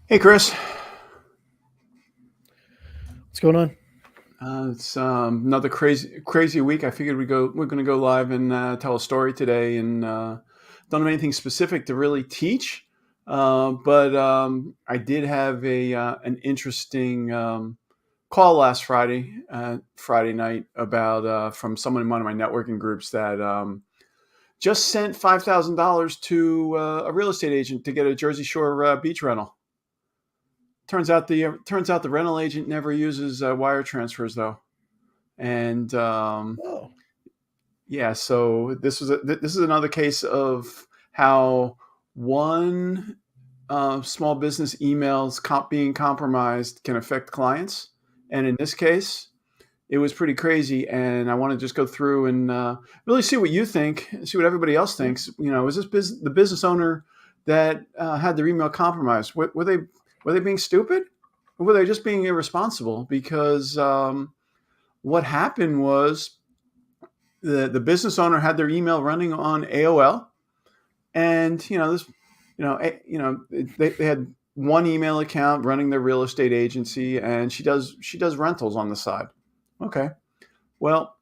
Hey, Chris. What's going on? It's another crazy week. I figured we're going to go live and tell a story today, and don't have anything specific to really teach, but I did have a an interesting call last Friday night about from someone in one of my networking groups that just sent $5,000 to a real estate agent to get a Jersey Shore beach rental. Turns out the rental agent never uses wire transfers though. And Oh, yeah, so this is another case of how one small business emails being compromised can affect clients. And in this case, it was pretty crazy. And I want to just go through and really see what you think, see what everybody else yeah. thinks. Was this the business owner that had their email compromised? Were they being stupid, or were they just being irresponsible? Because what happened was the business owner had their email running on AOL, and they had one email account running their real estate agency, and she does rentals on the side. Okay, well,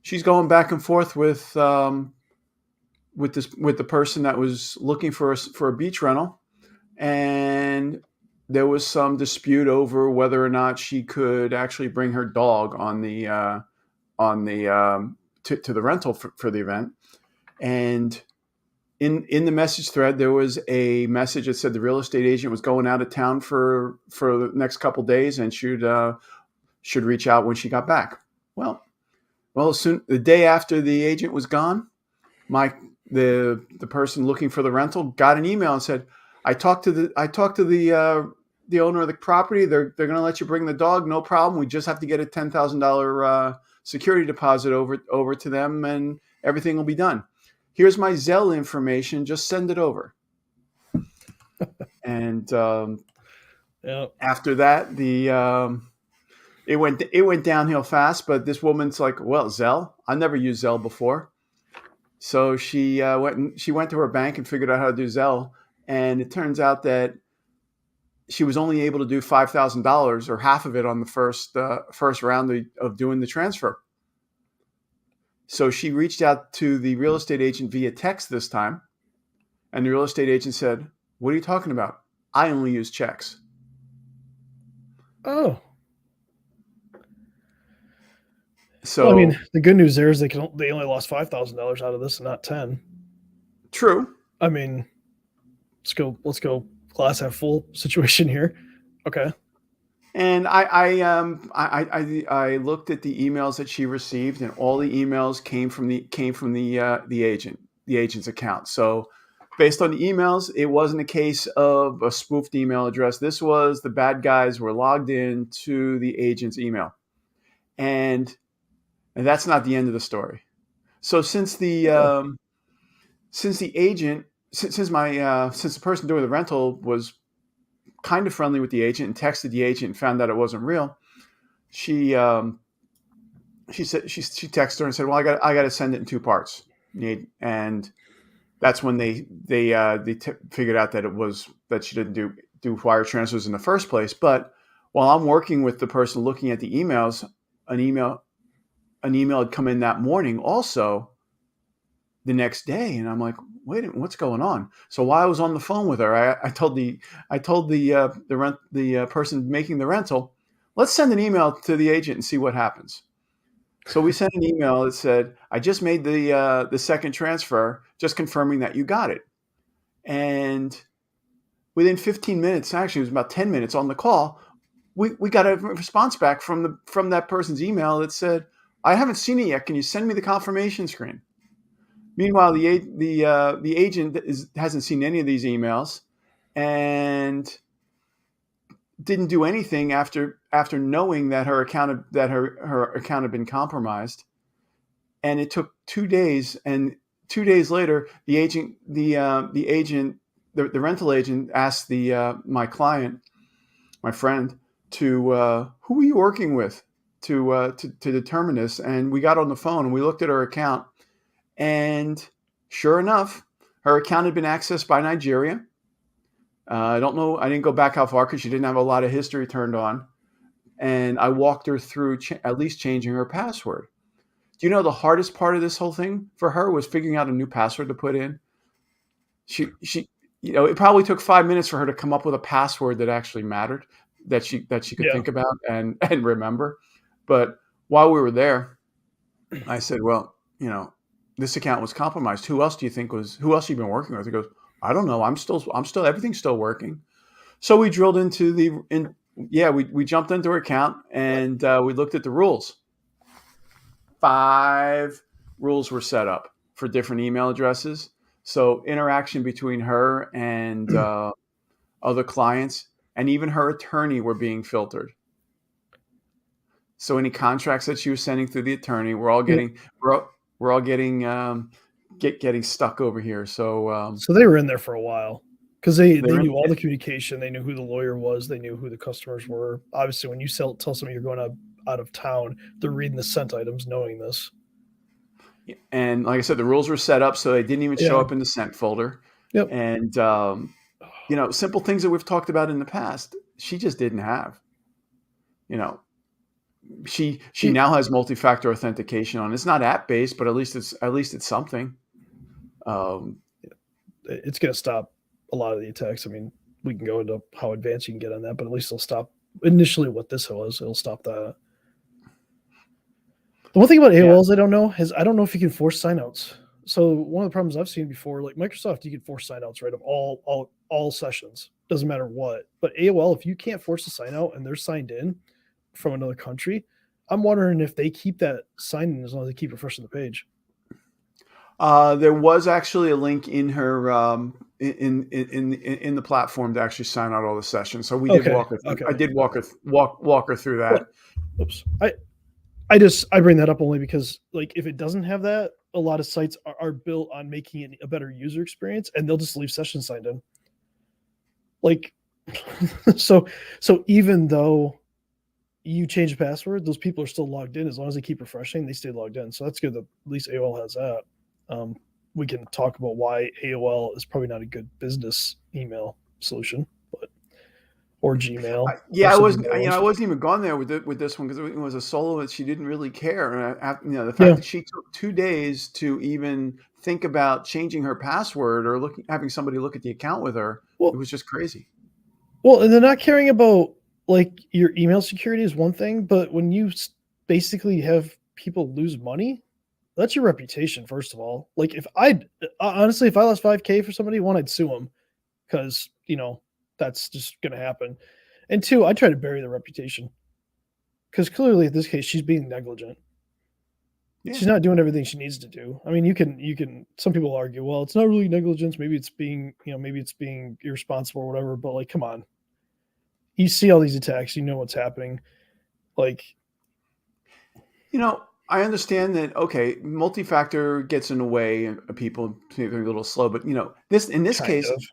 she's going back and forth with the person that was looking for a beach rental, and there was some dispute over whether or not she could actually bring her dog on the to the rental for the event. And in the message thread, there was a message that said the real estate agent was going out of town for the next couple days and should reach out when she got back. Well, soon the day after the agent was gone, my the person looking for the rental got an email and said, I talked to the owner of the property. They're going to let you bring the dog, no problem. We just have to get a $10,000 security deposit over to them, and everything will be done. Here's my Zelle information. Just send it over. And Yeah. after that, the it went downhill fast. But this woman's like, well, Zelle. I never used Zelle before. So she went to her bank and figured out how to do Zelle, and it turns out that she was only able to do $5,000 or half of it on the first round of doing the transfer. So she reached out to the real estate agent via text this time, and the real estate agent said, "What are you talking about? I only use checks." Oh. Well, I mean, So the good news there is they only lost $5,000 out of this and not 10. true. I mean, let's go glass half full situation here. Okay. And I looked at the emails that she received, and all the emails came from the agent's account. So, based on the emails, it wasn't a case of a spoofed email address. This was the bad guys were logged in to the agent's email, and that's not the end of the story. So, Oh. since the agent since the person doing the rental was kind of friendly with the agent and texted the agent and found out it wasn't real, she she texted her and said, "Well, I got to send it in two parts." And that's when they figured out that it was that she didn't do wire transfers in the first place. But while I'm working with the person looking at the emails, an email an email had come in that morning also the next day, and I'm like, wait a minute, what's going on? So while I was on the phone with her, I told the person making the rental, let's send an email to the agent and see what happens. So we sent an email that said, I just made the second transfer, just confirming that you got it. And within 15 minutes, actually it was about 10 minutes on the call, we got a response back from that person's email that said, I haven't seen it yet. Can you send me the confirmation screen? Meanwhile, the agent hasn't seen any of these emails and didn't do anything after knowing that her account had been compromised. And it took 2 days, and 2 days later, the rental agent asked the my client, my friend, to who are you working with to determine this. And we got on the phone and we looked at her account, and sure enough, her account had been accessed by Nigeria. I don't know. I didn't go back how far because she didn't have a lot of history turned on. And I walked her through at least changing her password. Do you know the hardest part of this whole thing for her was figuring out a new password to put in? She it probably took 5 minutes for her to come up with a password that actually mattered, that she could Yeah. think about and remember. But while we were there, I said, "Well, this account was compromised. Who else do you think was? Who else you been working with?" He goes, "I don't know. I'm still everything's still working." So we drilled into we jumped into her account and we looked at the rules. 5 rules were set up for different email addresses. So interaction between her and other clients and even her attorney were being filtered. So any contracts that she was sending through the attorney, Yeah. we're all getting getting stuck over here. So So they were in there for a while because they they're in, knew all the communication. They knew who the lawyer was. They knew who the customers were. Obviously, when you tell somebody you're going out of town, they're reading the sent items, knowing this. and like I said, the rules were set up so they didn't even show Yeah. up in the sent folder. Yep. And simple things that we've talked about in the past, she just didn't have. You know, she It, now has multi-factor authentication on. It's not app based, but at least it's something. Um, it's going to stop a lot of the attacks. I mean, we can go into how advanced you can get on that, but at least it'll stop initially what this was. It'll stop that. The one thing about yeah, AOLs I don't know is I don't know if you can force signouts. So one of the problems I've seen before, like Microsoft, you can force signouts, right, of all sessions. Doesn't matter what. But AOL, if you can't force a sign out and they're signed in from another country, I'm wondering if they keep that sign in as long as they keep refreshing the page. there was actually a link in her in the platform to actually sign out all the sessions. So we did Okay. walk her through. Okay. I did walk her through Well, that. oops. I bring that up only because like if it doesn't have that, a lot of sites are built on making it a better user experience and they'll just leave sessions signed in. Like so even though you change the password, those people are still logged in as long as they keep refreshing, they stay logged in. So that's good that at least AOL has that. Um, we can talk about why AOL is probably not a good business email solution, but or Gmail or Yeah, I some of wasn't. the other I ones. wasn't even gone there with this one because it was a solo that she didn't really care. And the fact Yeah. that she took 2 days to even think about changing her password or having somebody look at the account with her, it Well, was just crazy. and they're not caring about like your email security is one thing, but when you basically have people lose money, that's your reputation. First of all, like if I honestly, if I lost 5K for somebody, one, I'd sue them because that's just going to happen, and two, I try to bury the reputation because clearly in this case she's being negligent. Yeah. She's not doing everything she needs to do. I mean, you can. Some people argue, well, it's not really negligence. Maybe it's being, maybe it's being irresponsible or whatever. But like, come on, you see all these attacks, you know what's happening. Like, I understand that. Okay, multi-factor gets in the way of people being a little slow, but this in this kind case, of.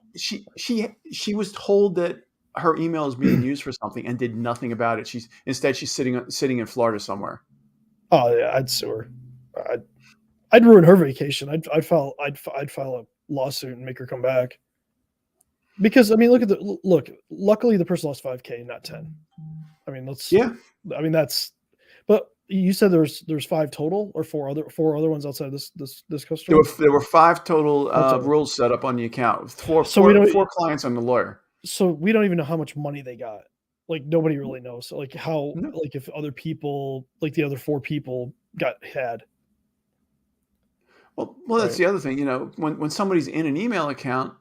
she was told that her email is being used for something and did nothing about it. She's sitting in Florida somewhere. Oh yeah, I'd sue her. I'd, I'd ruin her vacation. I'd file a lawsuit and make her come back. Because I mean, look. Luckily, the person lost 5K, not 10. I mean, let's. Yeah, I mean, that's. But you said there's five total or four other ones outside of this customer. there were 5 total Five total. rules set up on the account. Four So we four don't. four clients and the lawyer. So we don't even know how much money they got. Like nobody really knows. So like how No. like if other people like the other four people got had. Well, that's Right. the other thing. When somebody's in an email account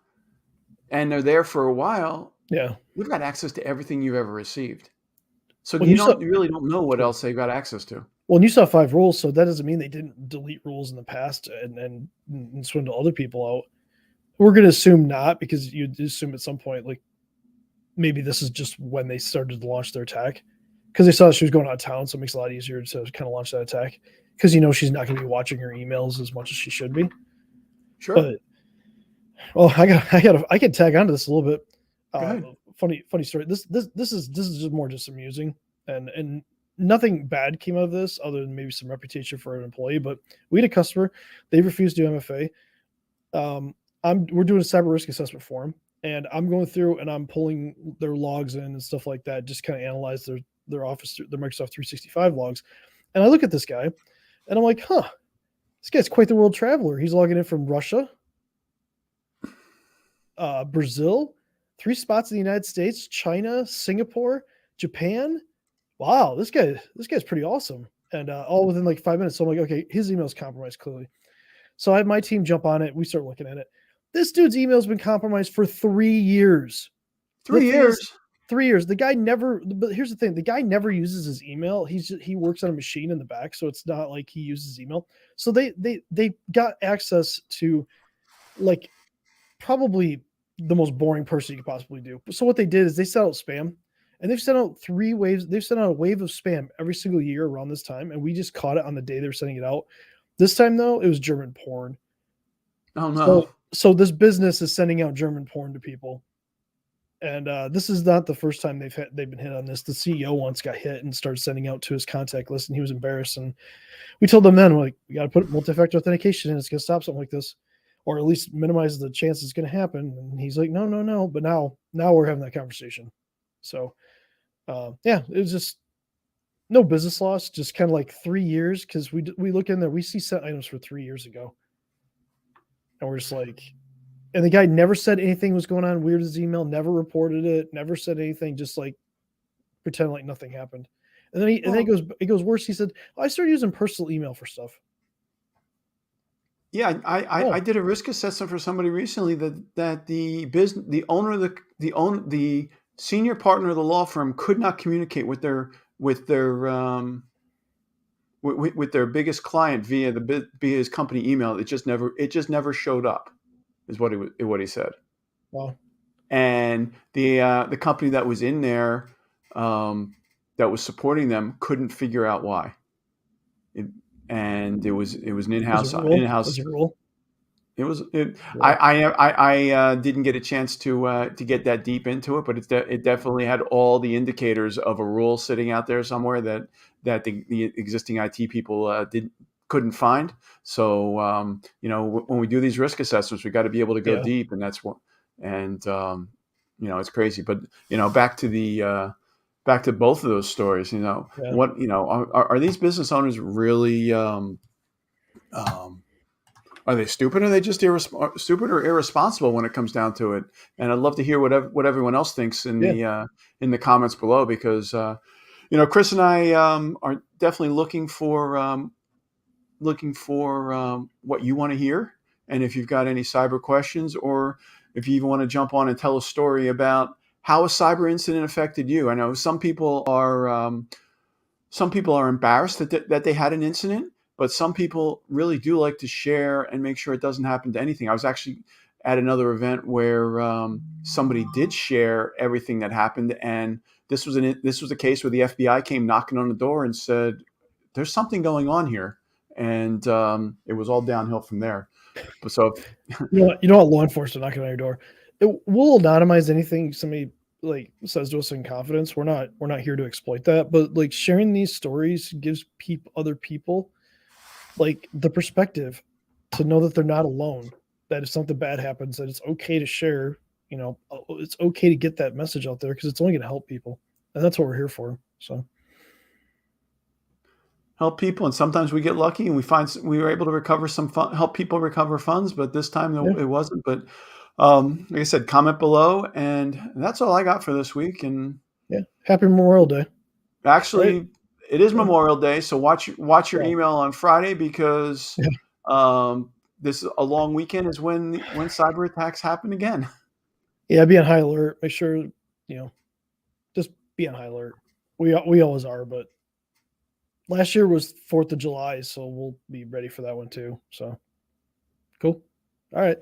and they're there for a while, Yeah. we've got access to everything you've ever received. So When you saw you really don't know what True. else they've got access to. Well, and you saw 5 rules, so that doesn't mean they didn't delete rules in the past and swindle other people out. We're going to assume not because you'd assume at some point, like maybe this is just when they started to launch their attack because they saw she was going out of town. So it makes it a lot easier to kind of launch that attack because she's not going to be watching her emails as much as she should be. Sure. But I can tag onto this a little bit. Go ahead. Funny story. This is just more just amusing and nothing bad came out of this other than maybe some reputation for an employee. But we had a customer, they refused to do MFA. We're doing a cyber risk assessment for him. and I'm going through and I'm pulling their logs in and stuff like that, just kind of analyze their Office, their Microsoft 365 logs. And I look at this guy and I'm like, huh, this guy's quite the world traveler. He's logging in from Russia, Brazil, 3 spots in the United States, China, Singapore, Japan. Wow, this guy's pretty awesome. And all within like 5 minutes. So I'm like, okay, his email's compromised clearly. So I have my team jump on it. We start looking at it. This dude's email's been compromised for 3 years. The Three thing is, years. 3 years. The guy never. But here's the thing: the guy never uses his email. He works on a machine in the back, so it's not like he uses email. So they got access to like probably the most boring person you could possibly do. So what they did is they sent out spam, and they've sent out 3 waves. They've sent out a wave of spam every single year around this time, and we just caught it on the day they were sending it out. This time though, it was German porn. Oh So no. so this business is sending out German porn to people. And this is not the first time they've been hit on this. The CEO once got hit and started sending out to his contact list, and he was embarrassed. And we told them then, like, we got to put multi-factor authentication in. It's going to stop something like this, or at least minimize the chance it's going to happen. And he's like, no, no, no. But now we're having that conversation. So yeah, it was just no business loss, just kind of like 3 years, because we look in there, we see sent items for 3 years ago, and we're just like, and the guy never said anything was going on weird with his email, never reported it, never said anything, just like pretend like nothing happened. And then Well, it goes worse. He said, oh, I started using personal email for stuff. yeah, I Oh, did a risk assessment for somebody recently that the business, the owner of the senior partner of the law firm could not communicate with their with their biggest client via his company email. It just never showed up, is what he said. wow. And the company that was in there, um, that was supporting them, couldn't figure out why. It, and it was an Was it in-house rule? in-house. Was it rule? It was it. Yeah. I didn't get a chance to get that deep into it, but it definitely had all the indicators of a rule sitting out there somewhere that the existing IT people didn't couldn't find. So when we do these risk assessments, we got to be able to go Yeah. deep, and that's what. And it's crazy. But back to both of those stories. Yeah. What are these business owners really? Um, are they stupid? Or are they just stupid or irresponsible when it comes down to it? And I'd love to hear what everyone else thinks Yeah. in the comments below, because Chris and I are definitely looking for what you want to hear, and if you've got any cyber questions, or if you even want to jump on and tell a story about how a cyber incident affected you. I know some people are embarrassed that they had an incident, but some people really do like to share and make sure it doesn't happen to anything. I was actually at another event where somebody did share everything that happened, and this was a case where the FBI came knocking on the door and said, "There's something going on here," and it was all downhill from there. But so, You know what? Law enforcement knocking on your door. We'll anonymize anything somebody like says to us in confidence. We're not here to exploit that. But like sharing these stories gives other people like the perspective to know that they're not alone. That if something bad happens, that it's okay to share. It's okay to get that message out there because it's only going to help people, and that's what we're here for. So help people, and sometimes we get lucky and we were able to recover help people recover funds, but this time yeah, it wasn't. But like I said, comment below, and that's all I got for this week. And yeah. Happy Memorial Day. All right. actually, it is Yeah. Memorial Day, so watch your Yeah. email on Friday, because um, this is a long weekend is when cyber attacks happen again. Yeah. Be on high alert. Make sure just be on high alert. We always are, but last year was 4th of July, so we'll be ready for that one too. So cool. All right.